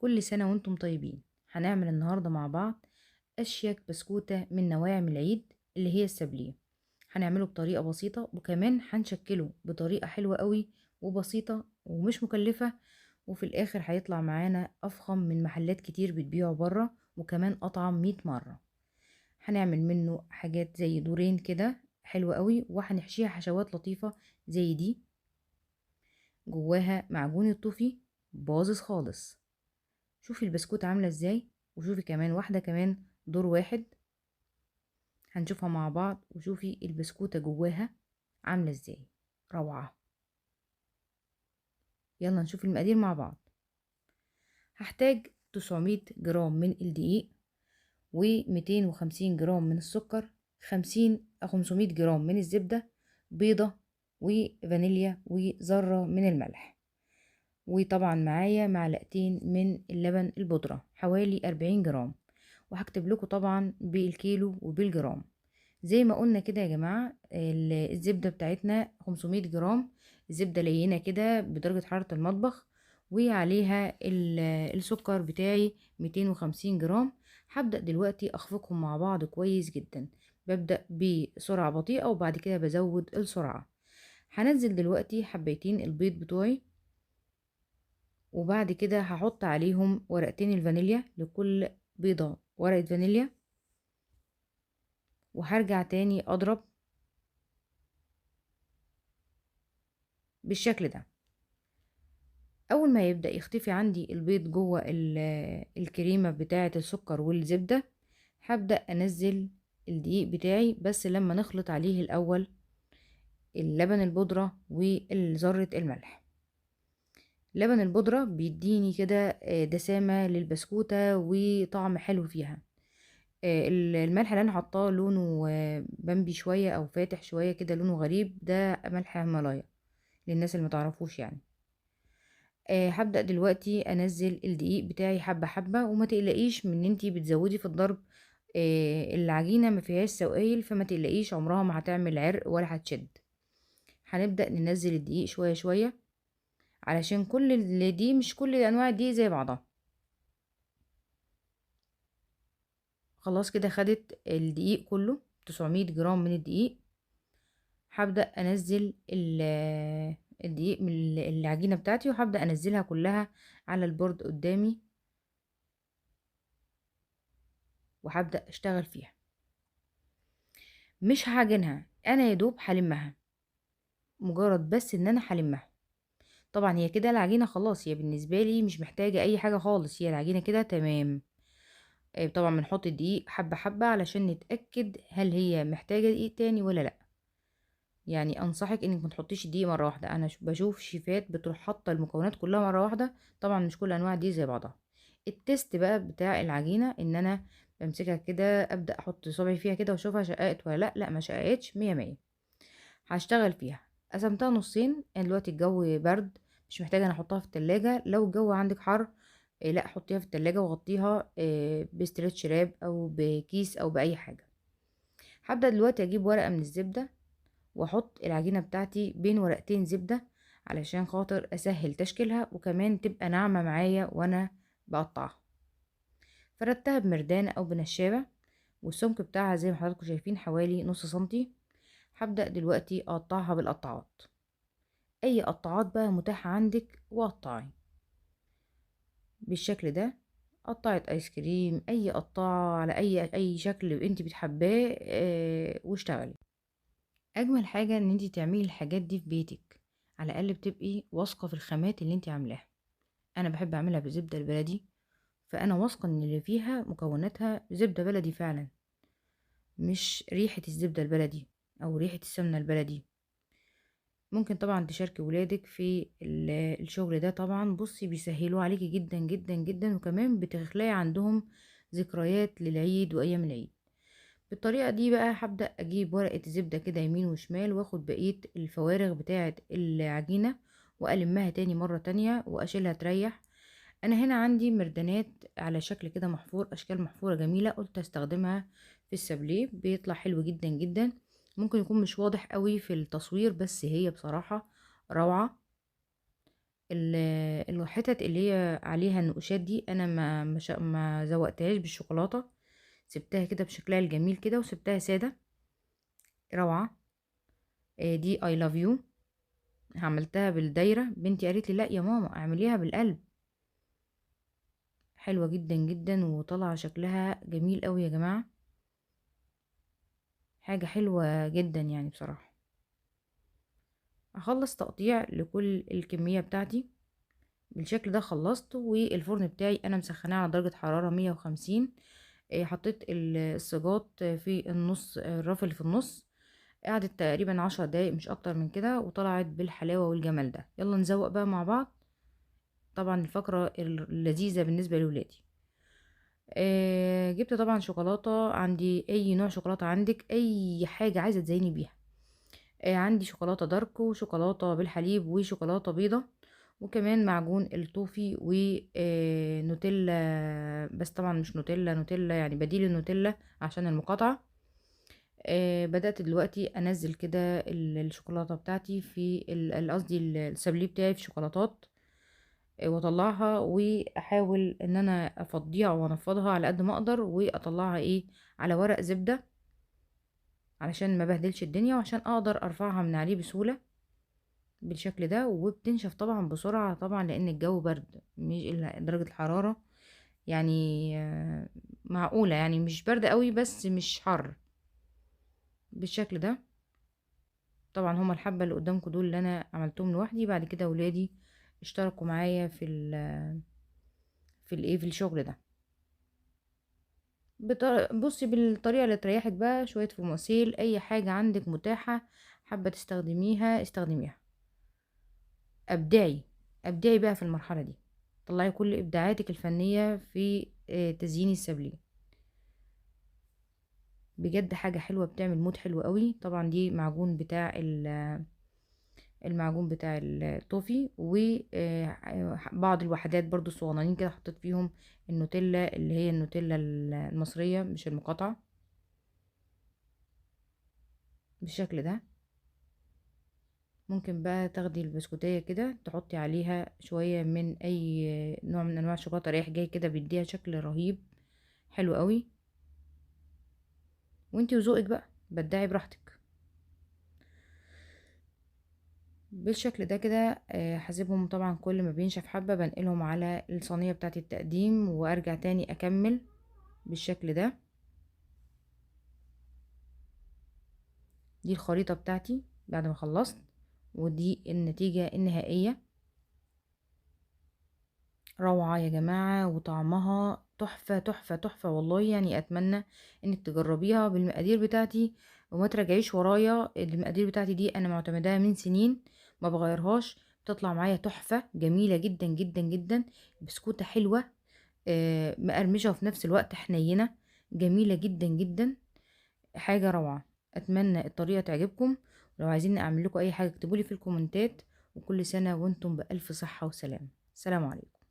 كل سنة وانتم طيبين. هنعمل النهاردة مع بعض أشيك بسكوتة من نواعم العيد اللي هي السابليه. هنعمله بطريقة بسيطة وكمان هنشكله بطريقة حلوة قوي وبسيطة ومش مكلفة، وفي الآخر هيطلع معانا أفخم من محلات كتير بتبيعه بره، وكمان أطعم 100 مرة. هنعمل منه حاجات زي دورين كده حلوة قوي، وهنحشيها حشوات لطيفة زي دي. جواها معجون الطوفي باظظ خالص. شوفي البسكوت عاملة ازاي، وشوفي كمان واحدة كمان دور واحد هنشوفها مع بعض، وشوفي البسكوتة جواها عاملة ازاي، روعة. يلا نشوف المقادير مع بعض. هحتاج 900 جرام من الدقيق، و250 جرام من السكر، 50 أو 500 جرام من الزبدة، بيضة وفانيليا وذرة من الملح، وطبعا معايا معلقتين من اللبن البودرة حوالي 40 جرام. وهكتب لكم طبعا بالكيلو وبالجرام زي ما قلنا كده يا جماعة. الزبدة بتاعتنا 500 جرام، زبدة لينة كده بدرجة حرارة المطبخ، وعليها السكر بتاعي 250 جرام. هبدأ دلوقتي أخفقهم مع بعض كويس جدا. ببدأ بسرعة بطيئة وبعد كده بزود السرعة. هنزل دلوقتي حبيتين البيض بتوعي، وبعد كده هحط عليهم ورقتين الفانيليا، لكل بيضة ورقة فانيليا، وهرجع تاني اضرب بالشكل ده. اول ما يبدأ يختفي عندي البيض جوه الكريمة بتاعة السكر والزبدة، هبدأ انزل الدقيق بتاعي، بس لما نخلط عليه الاول اللبن البودرة وذرة الملح. لبن البودرة بيديني كده دسامة للبسكوتة وطعم حلو فيها. الملح اللي انا حطاه لونه بامبي شويه او فاتح شويه كده، لونه غريب، ده ملح هيمالايا للناس اللي متعرفوش يعني. هبدأ دلوقتي انزل الدقيق بتاعي حبه حبه، وما تقلقيش من ان انتي بتزودي في الضرب. العجينه ما فيهاش سوائل، فما تقلقيش عمرها ما هتعمل عرق ولا هتشد. هنبدأ ننزل الدقيق شويه شويه، علشان دي مش كل انواع الدقيق زي بعضها. خلاص كده خدت الدقيق كله 900 جرام من الدقيق. هبدأ انزل الدقيق من العجينة بتاعتي، وهبدأ انزلها كلها على البورد قدامي، وهبدأ اشتغل فيها. مش هعجنها، انا يا دوب هلمها، مجرد بس ان انا هلمها. طبعا هي كده العجينة خلاص، هي بالنسبة لي مش محتاجة اي حاجة خالص، هي العجينة كده تمام. طبعا بنحط الدقيق حبة حبة علشان نتأكد هل هي محتاجة دقيق تاني ولا لا. يعني انصحك انك ما تحطيش الدقيق مره واحده. انا بشوف شيفات بتروح حاطه المكونات كلها مره واحده، طبعا مش كل انواع الدقيق زي بعضها. التست بقى بتاع العجينه ان انا بمسكها كده، ابدا احط صبعي فيها كده واشوفها شققت ولا لا. لا ما شققتش، مية مية. هشتغل فيها. قسمتها نصين. يعني دلوقتي الجو برد، مش محتاجه انا احطها في التلاجة. لو الجو عندك حر لا حطيها في التلاجة وغطيها بستريتش راب او بكيس او باي حاجه. هبدا دلوقتي اجيب ورقه من الزبده، واحط العجينة بتاعتي بين ورقتين زبدة علشان خاطر اسهل تشكيلها، وكمان تبقى ناعمة معايا وانا بقطعها. فردتها بمردانة او بنشابة، والسمك بتاعها زي ما حضراتكم شايفين حوالي نص سنتي. هبدأ دلوقتي اقطعها بالقطاعات. اي قطاعات بقى متاحة عندك وقطعي بالشكل ده. قطعت ايس كريم، اي قطاعة على اي شكل انت بتحباه واشتغلي. اجمل حاجة ان انتي تعملي الحاجات دي في بيتك، على الاقل بتبقي واثقة في الخامات اللي انتي عاملاها. انا بحب اعملها بالزبدة البلدي، فانا واثقة ان اللي فيها مكوناتها زبدة بلدي فعلا، مش ريحة الزبدة البلدي او ريحة السمنة البلدي. ممكن طبعا تشاركي ولادك في الشغل ده. طبعا بصي بيسهلوا عليكي جدا جدا جدا، وكمان بتخلقي عندهم ذكريات للعيد وايام العيد. بالطريقة دي بقى هبدأ أجيب ورقة زبدة كده يمين وشمال، واخد بقية الفوارغ بتاعة العجينة وألمها تاني مرة تانية وأشيلها تريح. أنا هنا عندي مردانات على شكل كده محفور، أشكال محفورة جميلة، قلت أستخدمها في السابليه، بيطلع حلو جدا جدا. ممكن يكون مش واضح قوي في التصوير، بس هي بصراحة روعة. الحتت اللي هي عليها النقوشات دي انا ما زوقتهاش بالشوكولاته، سبتها كده بشكلها الجميل كده وسبتها ساده روعه. دي اي لاف يو، عملتها بالدايره، بنتي قالت لي لا يا ماما اعمليها بالقلب. حلوه جدا جدا وطلع شكلها جميل قوي يا جماعه، حاجه حلوه جدا يعني بصراحه. اخلص تقطيع لكل الكميه بتاعتي بالشكل ده، خلصت. والفرن بتاعي انا مسخناه على درجه حراره 150. حطيت السجات في النص، الرف اللي في النص. قعدت تقريبا 10 دقايق مش اكتر من كده، وطلعت بالحلاوة والجمال ده. يلا نزوق بقى مع بعض. طبعا الفقرة اللذيذة بالنسبة لولادي. جبت طبعا شوكولاتة، عندي اي نوع شوكولاتة عندك، اي حاجة عايزة تزيني بيها. عندي شوكولاتة دارك وشوكولاتة بالحليب وشوكولاتة بيضة، وكمان معجون التوفي ونوتيلا، بس طبعا مش نوتيلا نوتيلا يعني بديل النوتيلا عشان المقاطعة. بدأت دلوقتي انزل كده الشوكولاتة بتاعتي في قصدي السابليه بتاعي في شوكولاتات، واطلعها واحاول ان انا افضيها وانفضها على قد ما اقدر، واطلعها على ورق زبدة علشان ما بهدلش الدنيا، وعشان اقدر ارفعها من عليه بسهولة بالشكل ده. وبتنشف طبعا بسرعة طبعا لان الجو برد، مش درجة الحرارة يعني معقولة، يعني مش برد قوي بس مش حر بالشكل ده. طبعا هما الحبة اللي قدامكم دول اللي انا عملتهم لوحدي، بعد كده ولادي اشتركوا معايا في الشغل ده. بصي بالطريقة اللي تريحك بقى، شوية فوماسيل، اي حاجة عندك متاحة حابة تستخدميها استخدميها. ابدعي، ابدعي بقى في المرحلة دي، طلعي كل ابداعاتك الفنية في تزيين السابليه. بجد حاجة حلوة بتعمل مود حلو قوي. طبعا دي المعجون بتاع التوفي، وبعض الوحدات برضو الصغنانين كده حطيت فيهم النوتيلا اللي هي النوتيلا المصرية مش المقاطعة بالشكل ده. ممكن بقى تاخدي البسكوتية كده تحطي عليها شوية من اي نوع من انواع الشوكولاتة رايح جاي كده، بيديها شكل رهيب حلو قوي. وانتي وذوقك بقى بدعي براحتك بالشكل ده كده. هسيبهم طبعا كل ما بينشف حبة بنقلهم على الصينية بتاعة التقديم، وارجع تاني اكمل بالشكل ده. دي الخريطة بتاعتي بعد ما خلصت، ودي النتيجة النهائية. روعة يا جماعة، وطعمها تحفة تحفة تحفة والله. يعني اتمنى انك تجربيها بالمقادير بتاعتي وما تراجعيش ورايا. المقادير بتاعتي دي انا معتمداها من سنين، ما بغيرهاش، بتطلع معايا تحفة جميلة جدا جدا جدا. بسكوتة حلوة مقرمشة وفي نفس الوقت حنينة، جميلة جدا جدا، حاجة روعة. اتمنى الطريقة تعجبكم، ولو عايزين اعمل لكم اي حاجة اكتبولي في الكومنتات. وكل سنة وانتم بألف صحة وسلام. سلام عليكم.